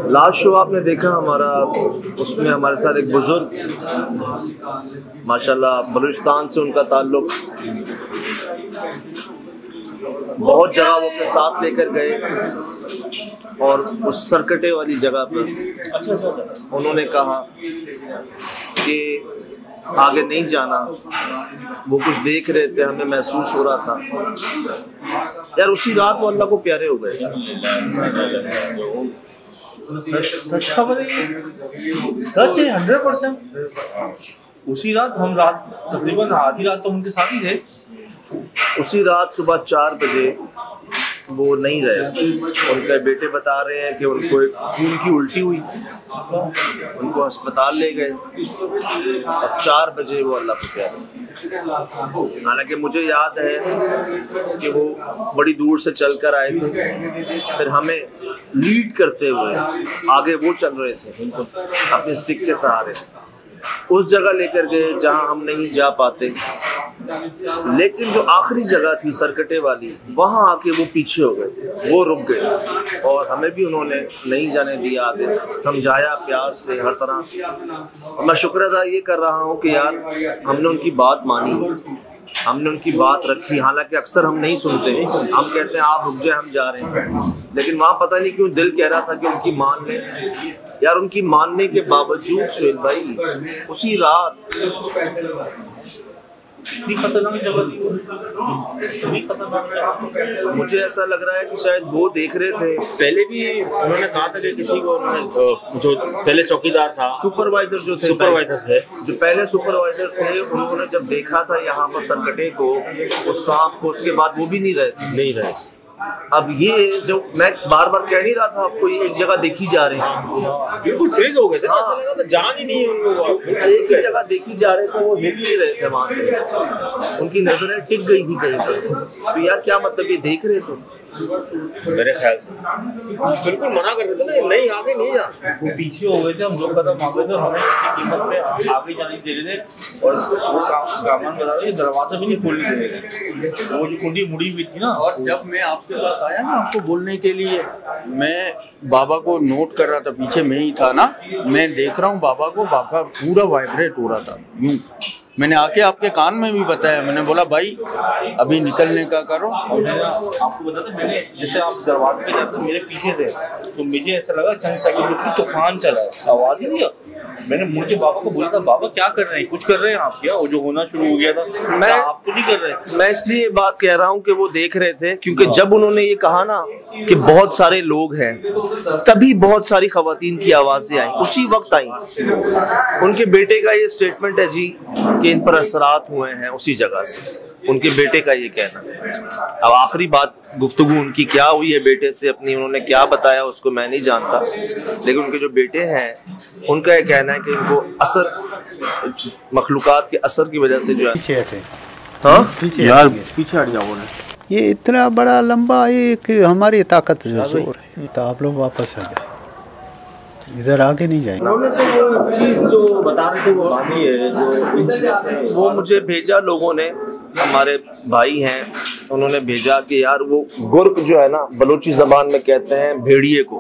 Last show आपने देखा हमारा, उसमें हमारे साथ एक बुजुर्ग, माशाल्लाह बलूचिस्तान से उनका ताल्लुक, बहुत जगह वो अपने साथ लेकर गए और उस सरकटे वाली जगह पर उन्होंने कहा कि आगे नहीं जाना। वो कुछ देख रहे थे, हमें महसूस हो रहा था यार, उसी रात वो अल्लाह को प्यारे हो गए। सच खबर है, सच है 100%। उसी रात हम तकरीबन आधी रात तो उनके साथ ही थे। उसी रात सुबह 4 बजे वो नहीं रहे। उनके बेटे बता रहे हैं कि उनको एक खून की उल्टी हुई, उनको अस्पताल ले गए और 4 बजे वो अल्लाह को प्यारे। हालांकि मुझे याद है कि वो बड़ी दूर से चल कर आए थे, फिर हमें लीड करते हुए आगे वो चल रहे थे अपने स्टिक के सहारे, उस जगह लेकर गए जहां हम नहीं जा पाते। लेकिन जो आखिरी जगह थी सरकटे वाली, वहां आके वो पीछे हो गए, वो रुक गए और हमें भी उन्होंने नहीं जाने दिया, आगे समझाया प्यार से, हर तरह से। और मैं शुक्र अदा ये कर रहा हूँ कि यार हमने उनकी बात मानी, हमने उनकी बात रखी। हालांकि अक्सर हम नहीं सुनते, हम कहते हैं आप रुक जाए हम जा रहे हैं, लेकिन वहाँ पता नहीं क्यों दिल कह रहा था कि उनकी मान लें। यार उनकी मानने के बावजूद सुहेल भाई उसी रात इतनी खतरनाक जगह थी, इतनी खतरनाक। मुझे ऐसा लग रहा है कि शायद वो देख रहे थे। पहले भी उन्होंने कहा था कि किसी को, उन्होंने जो पहले चौकीदार था, सुपरवाइजर जो थे, जो पहले सुपरवाइजर थे, उन्होंने जब देखा था यहाँ पर सरकटे को, उस सांप को, उसके बाद वो भी नहीं रहे। अब ये जो मैं बार बार कह नहीं रहा था आपको, ये एक जगह देखी जा रही है, बिल्कुल फ्रीज हो गए थे। ऐसा लगा था जान ही नहीं है उनको, एक ही जगह देखी जा रहे थे, वो हिल नहीं रहे थे वहां से, उनकी नजरें टिक गई थी कहीं पर। तो यार क्या मतलब, ये देख रहे थे मेरे ख्याल से बिल्कुल मना कर रहे थे ना, नहीं आगे नहीं जा। वो पीछे हो गए थे, हम 2 कदम आगे थे, हमें किसी कीमत पे आगे जाने दे रहे थे। और वो कामान बता रहे दरवाजा भी नहीं खोलने दे रहे थे, वो जो कुंडी मुड़ी हुई थी ना। और जब मैं आपके पास आया ना आपको बोलने के लिए, मैं बाबा को नोट कर रहा था, पीछे मैं ही था ना, मैं देख रहा हूँ बाबा को, बाबा पूरा वाइब्रेट हो रहा था यूं। मैंने आके आपके कान में भी बताया, मैंने बोला भाई अभी निकलने का करो। और मैंने आपको बताया था, मैंने जैसे आप दरवाजे पे जाते मेरे पीछे थे, तो मुझे ऐसा लगा चंद सेकंड तूफान चला है, आवाज ही दिया। मैंने मुड़ के बाबा को बोला था, बाबा क्या कर रहे हैं, कुछ कर रहे हैं आप क्या? वो जो होना शुरू हो गया था, मैं आपको नहीं कर रहे। मैं इसलिए बात कह रहा हूँ कि वो देख रहे थे, क्योंकि जब उन्होंने ये कहा ना कि बहुत सारे लोग हैं, तभी बहुत सारी खवातीन की आवाजें आई, उसी वक्त आई। उनके बेटे का ये स्टेटमेंट है जी कि इन पर असरात हुए हैं उसी जगह से, उनके बेटे का ये कहना। अब आखिरी बात गुफ्तगू उनकी क्या हुई है बेटे से अपनी, उन्होंने क्या बताया उसको मैं नहीं जानता, लेकिन उनके जो बेटे हैं उनका ये कहना है कि उनको असर, मखलूकात के असर की वजह से जो है पीछे हट जाओ। ये इतना बड़ा लंबा एक हमारी ताकत जोर है, तो आप लोग वापस आ जाए, इधर आगे नहीं जाएंगे। उन्होंने तो चीज जो बता रहे थे वो बाकी है, जो वो मुझे भेजा लोगों ने, हमारे भाई हैं, उन्होंने भेजा कि यार वो गुर्क जो है ना, बलोची जबान में कहते हैं भेड़िए को,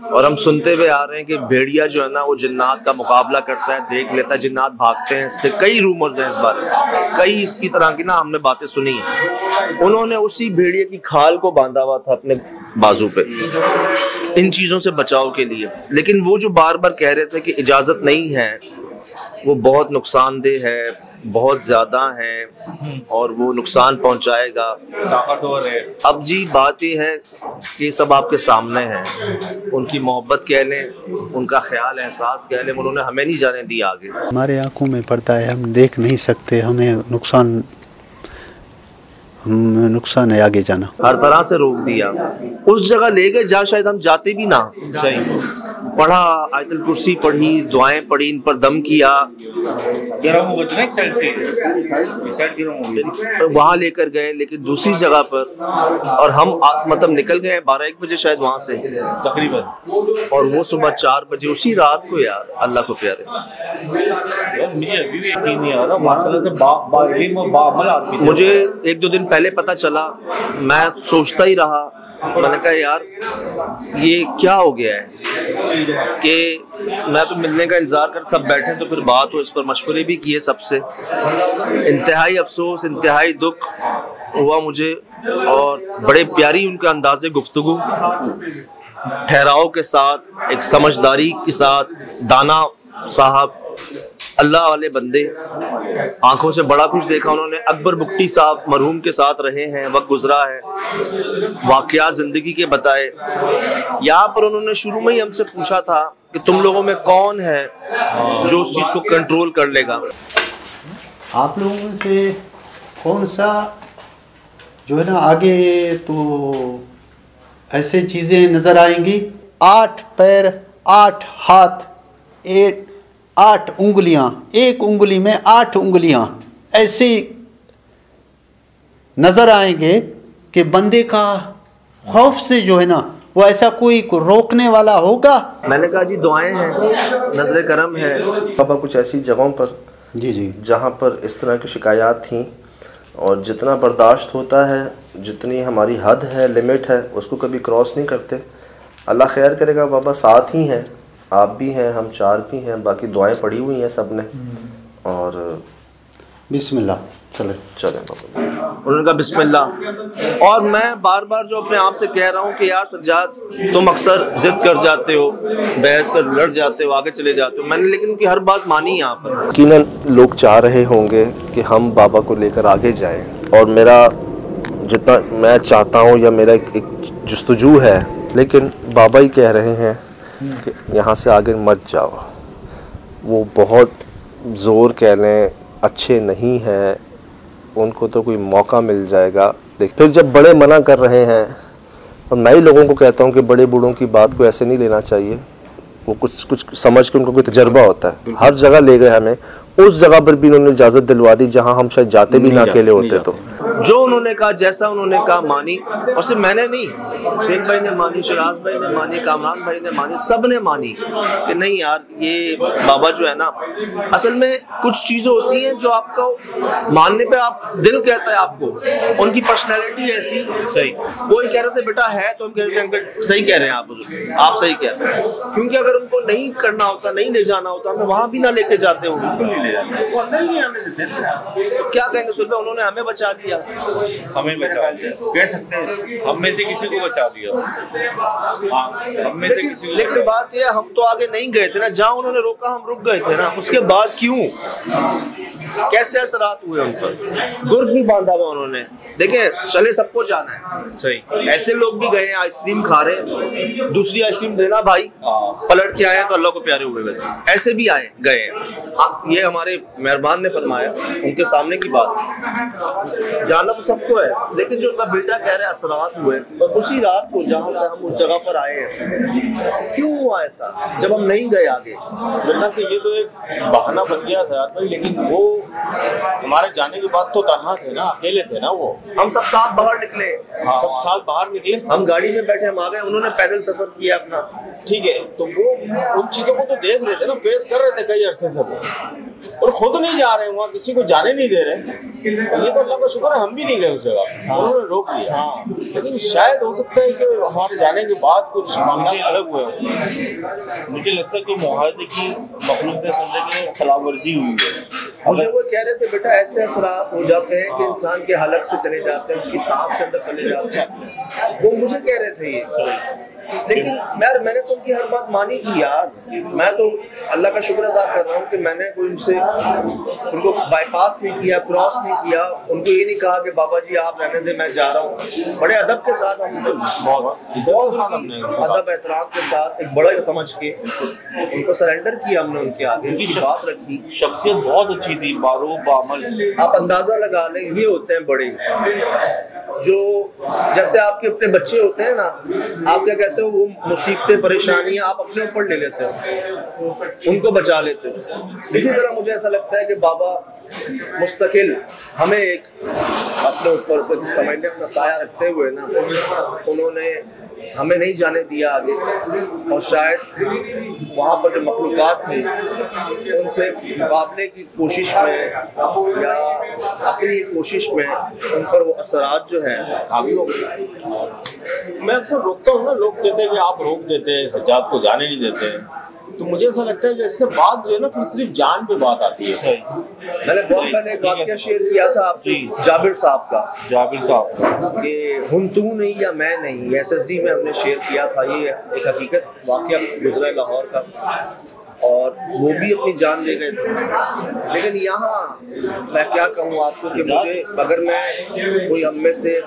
और हम सुनते हुए आ रहे हैं कि भेड़िया जो है ना वो जिन्नात का मुकाबला करता है, देख लेता है, जिन्नात भागते हैं। इससे कई रूमर्स हैं इस बारे में, कई इसकी तरह की ना हमने बातें सुनी हैं। उन्होंने उसी भेड़िए की खाल को बांधा हुआ था अपने बाजू पे इन चीजों से बचाव के लिए, लेकिन वो जो बार बार कह रहे थे कि इजाजत नहीं है, वो बहुत नुकसानदेह है, बहुत ज्यादा है और वो नुकसान पहुंचाएगा, ताकतवर है। अब जी बात ये है कि सब आपके सामने है, उनकी मोहब्बत कह लें, उनका ख्याल एहसास कह लें, उन्होंने हमें नहीं जाने दिया आगे। हमारे आंखों में पड़ता है, हम देख नहीं सकते, हमें नुकसान है आगे जाना, हर तरह से रोक दिया। उस जगह ले गए जहाँ शायद हम जाते भी ना। पढ़ा, आयतुल कुर्सी पढ़ी, दुआएं पढ़ी, इन पर दम किया, गर्म हो गया एक साइड से, गर्म हो गया, वहाँ लेकर गए, लेकिन दूसरी जगह पर, और हम मतलब निकल गए 12-1 बजे शायद वहाँ से तकरीबन, और वो सुबह 4 बजे उसी रात को। यार अल्लाह को प्यारे, मुझे अभी भी यकीन नहीं आ रहा, माशाल्लाह से मुझे 1-2 दिन पहले पता चला, मैं सोचता ही रहा मैंने कहा यार ये क्या हो गया है कि मैं तो मिलने का इंतजार कर, सब बैठे तो फिर बात हो, इस पर मशवरे भी किए सबसे। इंतहाई अफसोस, इंतहाई दुख हुआ मुझे, और बड़े प्यारी उनका अंदाज़े गुफ्तगू, ठहराव के साथ, एक समझदारी के साथ, दाना साहब, अल्लाह वाले बंदे, आंखों से बड़ा कुछ देखा उन्होंने। अकबर बुक्टी साहब मरहूम के साथ रहे हैं, वक्त गुजरा है, वाकयात जिंदगी के बताए। यहाँ पर उन्होंने शुरू में ही हमसे पूछा था कि तुम लोगों में कौन है जो उस चीज़ को कंट्रोल कर लेगा। आप लोगों से कौन सा जो है ना आगे तो ऐसे चीज़ें नज़र आएंगी, 8 पैर 8 हाथ 8 उंगलियां, एक उंगली में 8 उंगलियां, ऐसे नज़र आएंगे कि बंदे का खौफ से जो है ना वो ऐसा कोई रोकने वाला होगा। मैंने कहा जी दुआएं हैं, नजर करम है। पापा कुछ ऐसी जगहों पर जी जहाँ पर इस तरह की शिकायत थी, और जितना बर्दाश्त होता है, जितनी हमारी हद है, लिमिट है, उसको कभी क्रॉस नहीं करते। अल्लाह खैर करेगा। बाबा साथ ही हैं, आप भी हैं, हम 4 भी हैं, बाकी दुआएं पड़ी हुई हैं सब ने। और बिस्मिल्लाह चले बाबा, उन्होंने कहा बिस्मिल्लाह। और मैं बार बार जो अपने आप से कह रहा हूँ कि यार सज्जाद तुम अक्सर जिद कर जाते हो, बहस कर लड़ जाते हो, आगे चले जाते हो। मैंने लेकिन उनकी हर बात मानी यहाँ पर। यकीनन लोग चाह रहे होंगे कि हम बाबा को लेकर आगे जाएं, और मेरा जितना मैं चाहता हूँ या मेरा एक जुस्तजू है, लेकिन बाबा ही कह रहे हैं कि यहाँ से आगे मत जाओ। वो बहुत ज़ोर कह लें अच्छे नहीं हैं, उनको तो कोई मौका मिल जाएगा। देख फिर जब बड़े मना कर रहे हैं, और मैं ही लोगों को कहता हूँ कि बड़े बूढ़ों की बात को ऐसे नहीं लेना चाहिए। वो कुछ समझ के उनको कोई तजर्बा होता है। हर जगह ले गए हमें, उस जगह पर भी उन्होंने इजाज़त दिलवा दी जहाँ हम शायद जाते भी ना अकेले होते। तो जो उन्होंने कहा, जैसा उन्होंने कहा मानी। और सिर्फ मैंने नहीं, शेख भाई ने मानी, शराज भाई ने मानी, कामरान भाई ने मानी, सब ने मानी कि नहीं यार ये बाबा जो है ना, असल में कुछ चीज़ें होती हैं जो आपको मानने पे आप दिल कहता है आपको, उनकी पर्सनैलिटी ऐसी। सही वो कह रहे थे बेटा है, तो हम कह रहे थे अंकल सही कह रहे हैं आप सही कह रहे हैं। क्योंकि अगर उनको नहीं करना होता, नहीं ले जाना होता, हमें वहाँ भी ना लेके जाते हो, वो अंदर ही नहीं आने देते। तो क्या कहेंगे सुल्फे, उन्होंने हमें बचा दिया, हमें बचा कह सकते हैं, हम में से किसी को बचा दिया। हम में से किसी लेकिन बात यह, हम तो आगे नहीं गए थे ना, जहाँ उन्होंने रोका हम रुक गए थे ना। उसके बाद क्यों, कैसे असरात हुए उन पर, गुर्द भी बांधा हुआ उन्होंने। देखें चले सबको जाना है, सही। ऐसे लोग भी गए आइसक्रीम खा रहे, दूसरी आइसक्रीम देना भाई, पलट के आए तो अल्लाह को प्यारे हुए थे, ऐसे भी आए गए। ये हमारे मेहरबान ने फरमाया, उनके सामने की बात। जाना तो सबको है, लेकिन जो उनका बेटा कह रहे असरात हुए, और उसी रात को जहाँ से हम उस जगह पर आए हैं, क्यों हुआ ऐसा जब हम नहीं गए आगे? वरना से ये तो एक बहाना बन गया था भाई, लेकिन वो हमारे जाने के बाद तो तन्हा थे ना, अकेले थे ना। वो हम सब साथ बाहर निकले, सब साथ बाहर निकले, हम गाड़ी में बैठे, हम आ गए, उन्होंने पैदल सफर किया अपना। ठीक है, तो वो उन चीजों को तो देख रहे थे ना, फेस कर रहे थे कई अरसे से वो, और खुद नहीं जा रहे वहाँ, किसी को जाने नहीं दे रहे। ये तो अल्लाह का शुक्र है हम भी नहीं गए उस जगह, उन्होंने रोक दिया। लेकिन शायद हो सकता है कि हमारे जाने के बाद कुछ मामला अलग हुए। मुझे लगता है कि मुआहदे की मखलूक समझे कि खिलाफ वर्जी हुई है। मुझे वो कह रहे थे बेटा ऐसे असरात हो जाते हैं कि इंसान के हलक से चले जाते हैं, उसकी सांस से अंदर चले जाते हैं। वो मुझे कह रहे थे ये, लेकिन मैंने तो उनकी हर बात मानी थी यार। मैं तो अल्लाह का शुक्र अदा कर रहा हूँ कि मैंने कोई उनको बाईपास नहीं किया, क्रॉस नहीं किया, उनको ये नहीं कहा कि बाबा जी आप रहने दे मैं जा रहा हूँ। बड़े अदब के साथ हम बहुत अदब एहतराम के साथ एक बड़ा समझ के उनको सरेंडर किया हमने, उनके आगे उनकी बात रखी। शख्सियत बहुत अच्छी थी, बारो बामल। आप अंदाजा लगा लें, ये होते हैं बड़े जो जैसे आपके अपने बच्चे होते हैं ना, आप क्या कहते हो, वो मुसीबतें परेशानियां आप अपने ऊपर ले लेते हो, उनको बचा लेते हो। इसी तरह मुझे ऐसा लगता है कि बाबा मुस्तकिल हमें एक अपने ऊपर समझने अपना साया रखते हुए ना, उन्होंने हमें नहीं जाने दिया आगे, और शायद वहाँ पर जो मखलूक़ात थे उनसे मुकाबले की कोशिश में या अपनी कोशिश में उन पर वो असरात जो हैं हावी हो गए। मैं अक्सर रोकता हूँ ना, लोग कहते हैं कि आप रोक देते हैं, सज्जाद को जाने नहीं देते हैं, तो मुझे ऐसा लगता है कि इससे बात जो है ना फिर सिर्फ जान पे बात आती है। मैंने बहुत पहले एक वाक़या शेयर किया था आपसे जाबिर साहब का, जाबिर साहब कि हम तू नहीं या मैं नहीं, SSD में हमने शेयर किया था। ये एक हकीकत वाक़या गुजरा है लाहौर का, और वो भी अपनी जान दे गए थे। लेकिन यहाँ मैं क्या कहूँ आपको कि मुझे, अगर मैं कोई हम में से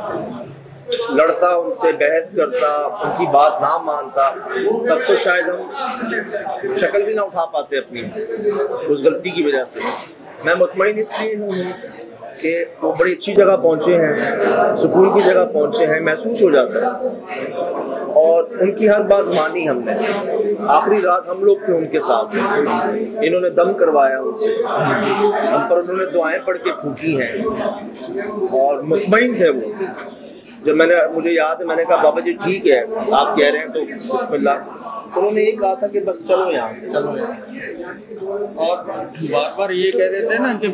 लड़ता, उनसे बहस करता, उनकी बात ना मानता, तब तो शायद हम शक्ल भी ना उठा पाते अपनी उस गलती की वजह से। मैं मुतमईन इसलिए हूँ कि वो बड़ी अच्छी जगह पहुँचे हैं, सुकून की जगह पहुँचे हैं, महसूस हो जाता है। और उनकी हर बात मानी हमने। आखिरी रात हम लोग थे उनके साथ, इन्होंने दम करवाया उनसे, हम पर उन्होंने दुआएं पढ़ के फूकी हैं, और मुतमईन थे वो। जब मुझे याद है, मैंने कहा बाबा जी ठीक है आप कह रहे हैं तो बिस्मिल्लाह। उन्होंने ये कहा था कि बस चलो यहाँ से, चलो। और बार बार ये कह रहे थे ना कि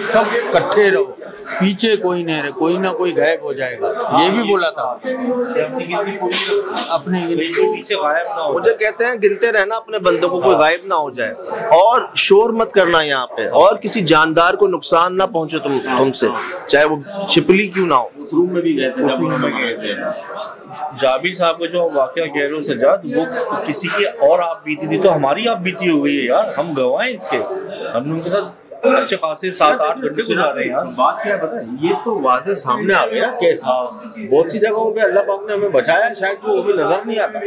सब इकट्ठे रहो, पीछे कोई नहीं रहे, कोई ना कोई गायब हो जाएगा, ये भी बोला था। अपने पीछे गायब ना हो। मुझे कहते हैं गिनते रहना अपने बंदों को, कोई गायब ना हो जाए, और शोर मत करना यहाँ पे, और किसी जानदार को नुकसान ना पहुंचे तुमसे, चाहे वो छिपली क्यों ना हो। उस रूम में भी गए थे जब उन्होंने गए थे। जाबिर साहब का जो वाकया कह रहे हो सज्जाद, वो किसी की और आप बीती थी तो हमारी आप बीती हो गई है यार, हम गवाह हैं इसके। हमने उनके साथ अच्छे खासे 7-8 घंटे गुजार रहे हैं यार। बात क्या है पता है, ये तो वाज़ेह सामने आ गया ना केस। बहुत सी जगहों पे अल्लाह पाक ने हमें बचाया, शायद वो हमें नजर नहीं आता।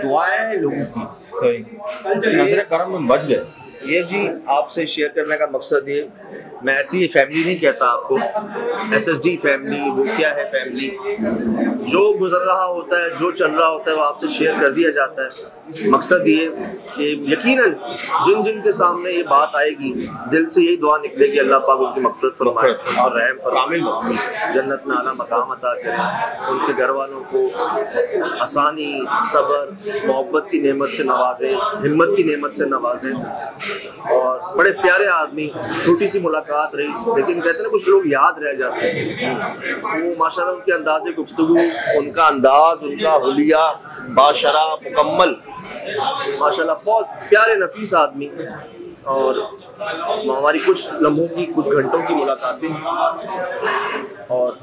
दुआएं हैं लोगों की, नजर करम में बच गए। ये जी आपसे शेयर करने का मकसद ये, मैं ऐसी फैमिली नहीं कहता आपको, SSD फैमिली, वो क्या है फैमिली, जो गुजर रहा होता है, जो चल रहा होता है वो आपसे शेयर कर दिया जाता है। मकसद ये कि यकीनन जिन जिन के सामने ये बात आएगी, दिल से यही दुआ निकलेगी अल्लाह पाक उनकी मग़फ़िरत फरमाए और रहम फरमाए, जन्नत में आला मकाम अता करें, उनके घर वालों को आसानी, सब्र, मोहब्बत की नेमत से नवाजें, हिम्मत की नेमत से नवाजें। और बड़े प्यारे आदमी, छोटी सी मुलाकात रही, लेकिन कहते हैं ना कुछ लोग याद रह जाते हैं। वो माशाल्लाह उनके अंदाज़े गुफ्तगू, उनका अंदाज, उनका हुलिया बाशरा मुकम्मल, माशाल्लाह बहुत प्यारे नफीस आदमी। और हमारी कुछ लम्हों की, कुछ घंटों की मुलाकातें, और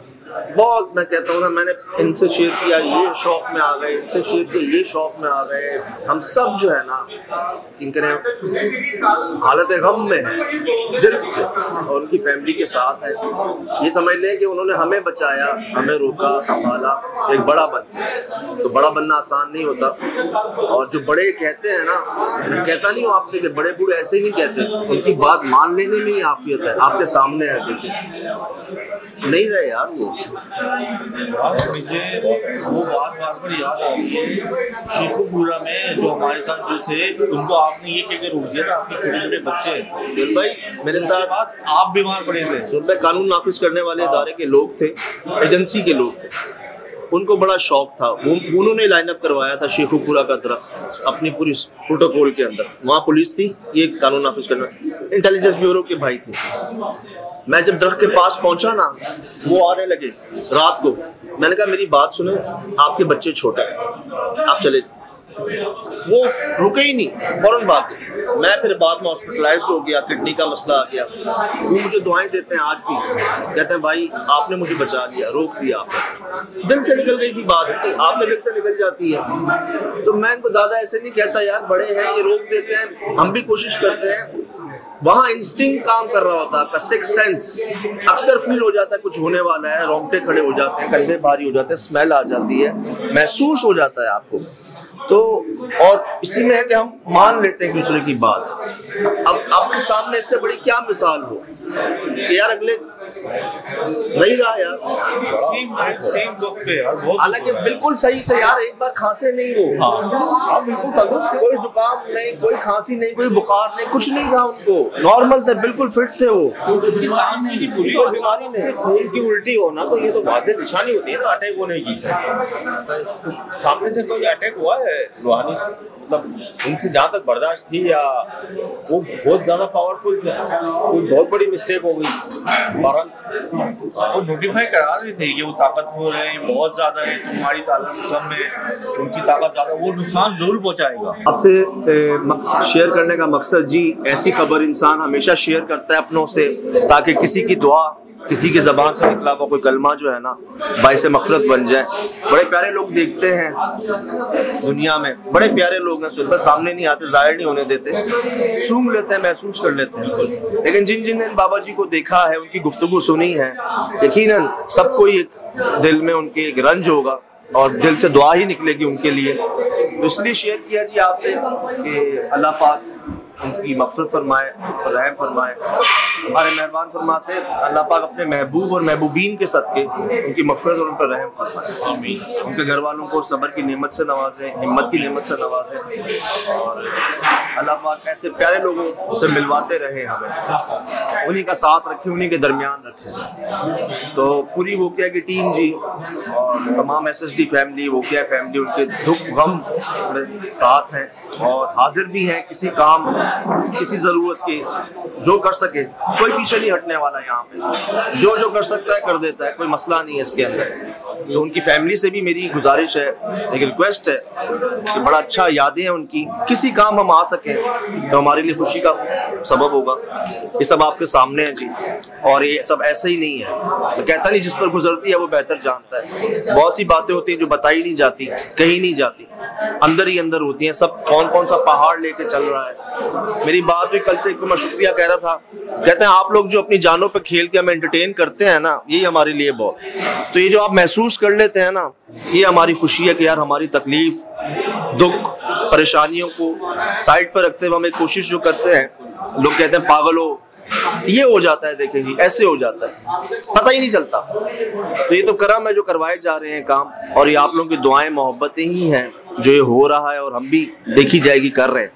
बहुत, मैं कहता हूँ ना, मैंने इनसे शेयर किया ये शौक में आ गए, इनसे शेयर किया ये शौक में आ गए। हम सब जो है ना किन करें हालत गम में है दिल से, और उनकी फैमिली के साथ है। ये समझ लें कि उन्होंने हमें बचाया, हमें रोका, संभाला, एक बड़ा बन गया। तो बड़ा बनना आसान नहीं होता, और जो बड़े कहते हैं ना, मैं कहता नहीं हूँ आपसे कि बड़े बूढ़े ऐसे ही नहीं कहते, उनकी बात मान लेने में ही आफियत है। आपके सामने है, देखिए नहीं रहे यार वो। मुझे वो बात बार बार याद आ रही है, शेखुपुरा में जो हमारे साथ जो थे, उनको आपने ये कहकर रोक दिया था आपके छोटे छोटे बच्चे। भाई मेरे साथ आप बीमार पड़े थे। कानून नाफिज करने वाले इदारे के लोग थे, एजेंसी के लोग थे, उनको बड़ा शौक था। उन्होंने लाइन अप करवाया था शेखुपुरा का दरख्त अपनी पूरी प्रोटोकॉल के अंदर। वहाँ पुलिस थी, ये कानून नाफिज करना, इंटेलिजेंस ब्यूरो के भाई थे। मैं जब दरख्त के पास पहुंचा ना, वो आने लगे रात को। मैंने कहा मेरी बात सुनो, आपके बच्चे छोटे हैं, आप चले। वो रुके ही नहीं, फौरन भाग गए। मैं फिर बाद में हॉस्पिटलाइज्ड हो गया, किडनी का मसला आ गया। वो मुझे दुआएं देते हैं आज भी, कहते हैं भाई आपने मुझे बचा लिया, रोक दिया आपने। दिल से निकल गई थी बात, आपने दिल से निकल जाती है। तो मैं इनको दादा ऐसे नहीं कहता यार, बड़े हैं ये रोक देते हैं, हम भी कोशिश करते हैं। वहाँ इंस्टिंक्ट काम कर रहा होता है, आपका सिक्स सेंस अक्सर फील हो जाता है कुछ होने वाला है, रोंगटे खड़े हो जाते हैं, कंधे भारी हो जाते हैं, स्मेल आ जाती है, महसूस हो जाता है आपको। तो और इसी में है कि हम मान लेते हैं दूसरे की बात। अब आपके सामने इससे बड़ी क्या मिसाल हो कि यार अगले नहीं रहा यार। सेम वक्त पे यार बहुत हालांकि बिल्कुल सही थे यार, एक बार खांसे नहीं वो, हाँ बिल्कुल तंदुरुस्त थे, कोई जुकाम नहीं, कोई खांसी नहीं, कोई बुखार नहीं, कुछ नहीं था उनको, नॉर्मल थे, बिल्कुल फिट थे वो, कोई बीमारी नहीं। खून की उल्टी होना तो ये तो वाज़ेह निशानी होती है ना अटैक होने की। सामने से कोई अटैक हुआ है रूहानी, मतलब उनसे जहाँ तक बर्दाश्त थी या वो बहुत ज्यादा पावरफुल थे, कोई बहुत बड़ी मिस्टेक हो गई। वो नोटिफाई करा रहे थे कि वो ताकतवर है, बहुत ज्यादा है, तुम्हारी ताकत कम है, उनकी ताकत ज्यादा, वो नुकसान जरूर पहुंचाएगा। आपसे शेयर करने का मकसद जी, ऐसी खबर इंसान हमेशा शेयर करता है अपनों से, ताकि किसी की दुआ, किसी की ज़बान से निकला हुआ कोई कलमा जो है ना बाइस मग़फ़िरत बन जाए। बड़े प्यारे लोग देखते हैं दुनिया में, बड़े प्यारे लोग हैं, सुबह सामने नहीं आते, जाहिर नहीं होने देते, सूंघ लेते हैं, महसूस कर लेते हैं। लेकिन जिन जिन ने बाबा जी को देखा है, उनकी गुफ्तगू सुनी है, यकीनन सबको एक दिल में उनके एक रंज होगा और दिल से दुआ ही निकलेगी उनके लिए। तो इसलिए शेयर किया जी आपसे कि अल्लाह पाक उनकी मग़फ़िरत फरमाए और रहम फरमाए। हमारे मेहरबान फरमाते हैं अल्लाह पाक अपने महबूब और महबूबीन के सदके उनकी मग़फ़िरत और उन पर रहम फरमाए। आमीन। उनके घर वालों को सब्र की नेमत से नवाजें, हिम्मत की नेमत से नवाजें और अल्लाह पाक ऐसे प्यारे लोगों से मिलवाते रहे हमें, उन्हीं का साथ रखें, उन्हीं के दरमियान रखें। तो पूरी वोकिया की टीम जी और तमाम SSD फैमिली, वोकिया फैमिली उनके दुख गम साथ हैं और हाजिर भी हैं, किसी काम किसी ज़रूरत की जो कर सके, कोई पीछे नहीं हटने वाला यहाँ पे, जो जो कर सकता है कर देता है, कोई मसला नहीं है इसके अंदर। तो उनकी फैमिली से भी मेरी गुजारिश है, एक रिक्वेस्ट है कि बड़ा अच्छा यादें हैं उनकी, किसी काम हम आ सकें तो हमारे लिए खुशी का सबब होगा। ये सब आपके सामने है जी, और ये सब ऐसे ही नहीं है, मैं कहता नहीं जिस पर गुजरती है वो बेहतर जानता है। बहुत सी बातें होती हैं जो बताई नहीं जाती, कहीं नहीं जाती, अंदर ही अंदर होती हैं। सब कौन कौन सा पहाड़ लेके चल रहा है। मेरी बात हुई कल से, एक मैं शुक्रिया कह रहा था, कहते हैं आप लोग जो अपनी जानों पे खेल के हमें एंटरटेन करते हैं ना, यही हमारे लिए बहुत, तो ये जो आप महसूस कर लेते हैं ना, ये हमारी खुशी है कि यार हमारी तकलीफ, दुख, परेशानियों को साइड पर रखते हुए हम एक कोशिश जो करते हैं, लोग कहते हैं पागल हो, ये हो जाता है, देखें जी ऐसे हो जाता है, पता ही नहीं चलता। तो ये तो करम है जो करवाए जा रहे हैं काम, और ये आप लोगों की दुआएं मोहब्बतें ही हैं जो ये हो रहा है, और हम भी देखी जाएगी कर रहे हैं,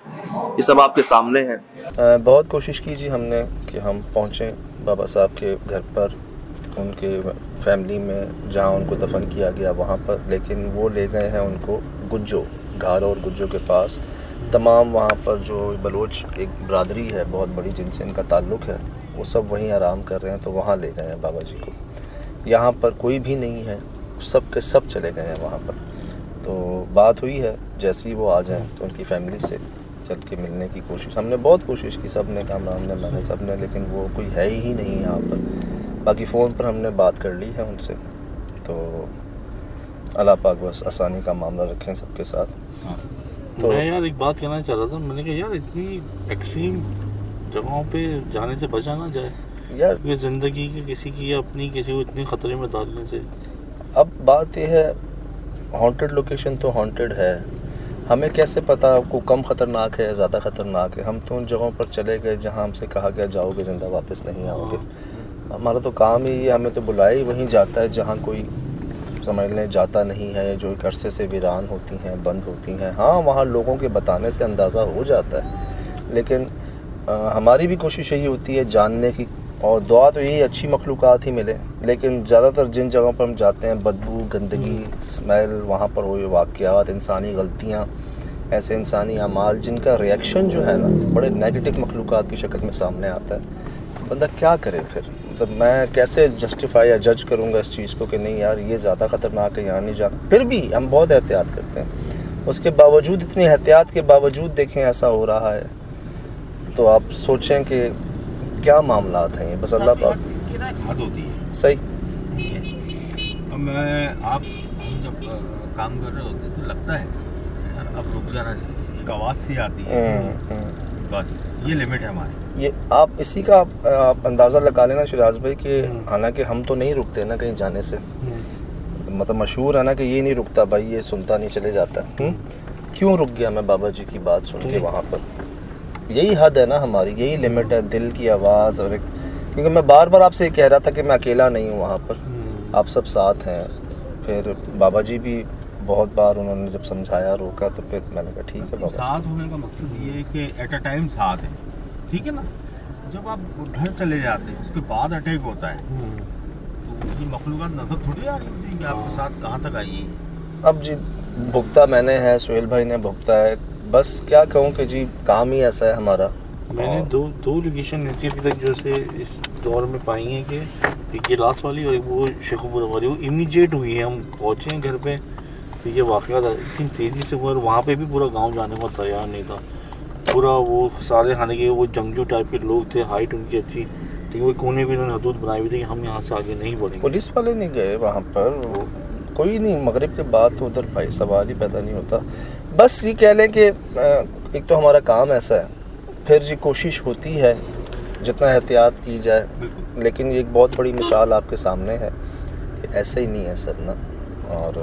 ये सब आपके सामने है। बहुत कोशिश की जी हमने कि हम पहुँचें बाबा साहब के घर पर, उनके फैमिली में जहाँ उनको दफन किया गया वहाँ पर, लेकिन वो ले गए हैं उनको गुज्जो, घारो और गुज्जो के पास। तमाम वहाँ पर जो बलोच एक बरादरी है बहुत बड़ी जिनसे इनका ताल्लुक़ है, वो सब वहीं आराम कर रहे हैं, तो वहाँ ले गए हैं बाबा जी को। यहाँ पर कोई भी नहीं है, सब के सब चले गए हैं वहाँ पर। तो बात हुई है जैसे ही वो आ जाएं तो उनकी फैमिली से चल के मिलने की कोशिश, हमने बहुत कोशिश की, सब ने, कामरान ने, मैंने, सब ने, लेकिन वो कोई है ही नहीं यहाँ पर। बाकी फ़ोन पर हमने बात कर ली है उनसे, तो अल्लाह पाक बस आसानी का मामला रखें सबके साथ। तो मैं यार एक बात कहना चाह रहा था, मैंने कहा यार इतनी एक्सट्रीम जगहों पे जाने से बचा ना जाए यार, ये ज़िंदगी की किसी की अपनी किसी को इतनी ख़तरे में डालने से। अब बात यह है, हॉन्टेड लोकेशन तो हॉन्टेड है, हमें कैसे पता आपको कम ख़तरनाक है, ज़्यादा ख़तरनाक है। हम तो उन जगहों पर चले गए जहाँ हमसे कहा गया जाओगे ज़िंदा वापस नहीं आओगे। हमारा तो काम ही है, हमें तो बुलाया ही वहीं जाता है जहाँ कोई समझ लें जाता नहीं है, जो एक अरसे से वीरान होती हैं, बंद होती हैं। हाँ, वहाँ लोगों के बताने से अंदाज़ा हो जाता है, लेकिन हमारी भी कोशिश यही होती है जानने की, और दुआ तो यही अच्छी मखलूक़ात ही मिले। लेकिन ज़्यादातर जिन जगहों पर हम जाते हैं, बदबू, गंदगी, स्मेल, वहाँ पर हुए वाक़यात, इंसानी गलतियाँ, ऐसे इंसानी अमाल जिनका रिएक्शन जो है ना बड़े नेगेटिव मखलूक़ात की शक्ल में सामने आता है, बंदा क्या करे फिर। मतलब मैं कैसे जस्टिफाई या जज करूँगा इस चीज़ को कि नहीं यार ये ज़्यादा ख़तरनाक है, यहाँ नहीं जाना। फिर भी हम बहुत एहतियात करते हैं, उसके बावजूद, इतनी एहतियात के बावजूद देखें ऐसा हो रहा है, तो आप सोचें कि क्या मामलात हैं ये। बस अल्लाह पाक, इसकी ना एक हद होती है। सही। तो हम जब काम कर रहे होते तो लगता है यार अब रुक जाना चाहिए, एक आवाज़ सी आती है, बस ये लिमिट है हमारी। ये आप इसी का आप अंदाज़ा लगा लेना शिराज भाई कि हालांकि हम तो नहीं रुकते ना कहीं जाने से, मतलब मशहूर है ना कि ये नहीं रुकता भाई, ये सुनता नहीं चले जाता। क्यों रुक गया मैं बाबा जी की बात सुन के वहाँ पर? यही हद है ना हमारी, यही लिमिट है, दिल की आवाज़। और क्योंकि मैं बार बार आपसे ये कह रहा था कि मैं अकेला नहीं हूँ वहाँ पर, आप सब साथ हैं। फिर बाबा जी भी बहुत बार उन्होंने जब समझाया, रोका, तो फिर मैंने कहा ठीक है बाबा। साथ होने का मकसद ये है कि एट अ टाइम साथ है, ठीक है ना। जब आप घर चले जाते हैं उसके बाद अटैक होता है, तो ये मखलूक़ात नज़र थोड़ी आ रही होती कि आपके साथ कहाँ तक आई है। अब जी भुगता मैंने है, सोहेल भाई ने भुगता है, बस क्या कहूँ कि जी काम ही ऐसा है हमारा। मैंने दो लोकेशन ऐसी अभी तक जो से इस दौर में पाई हैं कि एक ये लास्ट वाली और एक वो शेखुपुरा वाली, वो इमीडिएट हुई है। हम पहुँचे हैं घर पे तो ये वाक़या इतनी तेज़ी से हुआ, और वहाँ पे भी पूरा गांव जाने को तैयार नहीं था। पूरा वो सारे खाने के वो जंगजू टाइप के लोग थे, हाइट उनकी अच्छी, लेकिन वो कोने भी उन्होंने हदूद बनाई हुई थी कि हम यहाँ से आगे नहीं बढ़ेंगे। पुलिस वाले नहीं गए वहाँ पर, कोई नहीं। मगरिब के बाद तो उधर भाई सवाल ही पैदा नहीं होता। बस ये कह लें कि एक तो हमारा काम ऐसा है, फिर जी कोशिश होती है जितना एहतियात की जाए, लेकिन ये एक बहुत बड़ी मिसाल आपके सामने है कि ऐसे ही नहीं है सर ना। और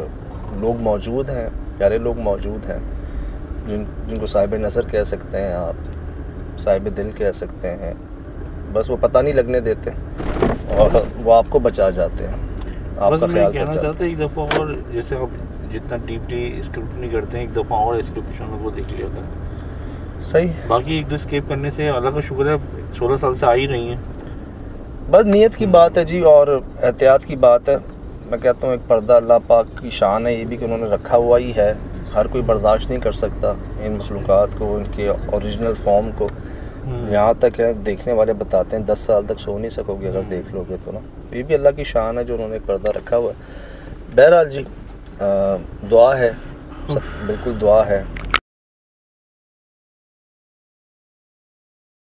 लोग मौजूद हैं, प्यारे लोग मौजूद हैं, जिनको साहिब नज़र कह सकते हैं आप, साहिब दिल कह सकते हैं, बस वो पता नहीं लगने देते और वो आपको बचा जाते हैं, आपका ख्याल कहना चाहते हैं एक दफ़ा और, जैसे आप जितना डीपली स्क्रूटनी करते हैं, एक दफ़ा और इस लोकेशन को देख लिया करें। सही। बाकी एक दो स्केप करने से अल्लाह का शुक्र है 16 साल से आ ही रही हैं। बस नीयत की बात है जी, और एहतियात की बात है। मैं कहता हूँ एक पर्दा अल्लाह पाक की शान है ये भी कि उन्होंने रखा हुआ ही है। हर कोई बर्दाश्त नहीं कर सकता इन मखलूक़ात को, इनके ओरिजिनल फॉर्म को। यहाँ तक है देखने वाले बताते हैं 10 साल तक सो नहीं सकोगे अगर देख लोगे तो ना। ये भी अल्लाह की शान है जो उन्होंने एक पर्दा रखा हुआ है। बहरहाल जी दुआ है, बिल्कुल दुआ है।